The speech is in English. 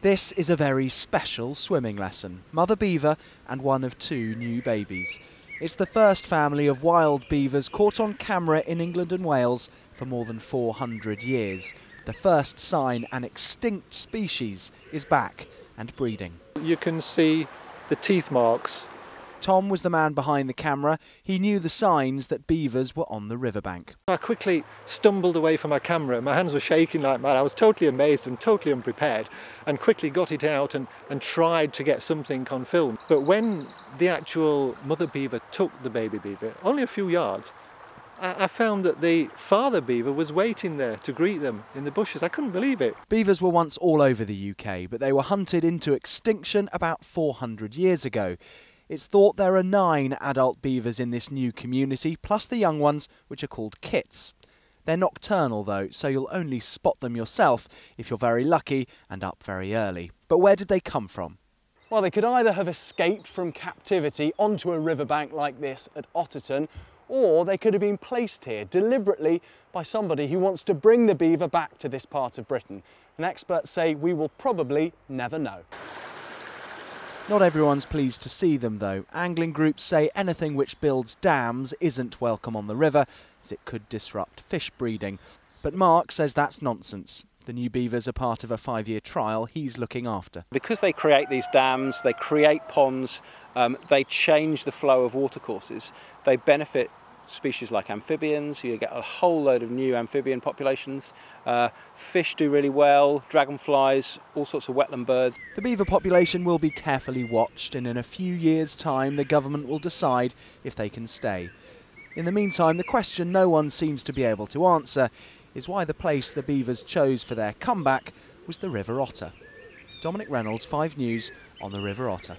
This is a very special swimming lesson. Mother beaver and one of two new babies. It's the first family of wild beavers caught on camera in England and Wales for more than 400 years. The first sign an extinct species is back and breeding. You can see the teeth marks. Tom was the man behind the camera. He knew the signs that beavers were on the riverbank. I quickly stumbled away from my camera. My hands were shaking like mad. I was totally amazed and totally unprepared, and quickly got it out and tried to get something on film. But when the actual mother beaver took the baby beaver, only a few yards, I found that the father beaver was waiting there to greet them in the bushes. I couldn't believe it. Beavers were once all over the UK, but they were hunted into extinction about 400 years ago. It's thought there are 9 adult beavers in this new community, plus the young ones, which are called kits. They're nocturnal though, so you'll only spot them yourself if you're very lucky and up very early. But where did they come from? Well, they could either have escaped from captivity onto a riverbank like this at Otterton, or they could have been placed here deliberately by somebody who wants to bring the beaver back to this part of Britain. And experts say we will probably never know. Not everyone's pleased to see them though. Angling groups say anything which builds dams isn't welcome on the river, as it could disrupt fish breeding. But Mark says that's nonsense. The new beavers are part of a 5-year trial he's looking after. Because they create these dams, they create ponds, they change the flow of watercourses, they benefit species like amphibians. You get a whole load of new amphibian populations. Fish do really well, dragonflies, all sorts of wetland birds. The beaver population will be carefully watched, and in a few years' time the government will decide if they can stay. In the meantime, the question no one seems to be able to answer is why the place the beavers chose for their comeback was the River Otter. Dominic Reynolds, 5 News on the River Otter.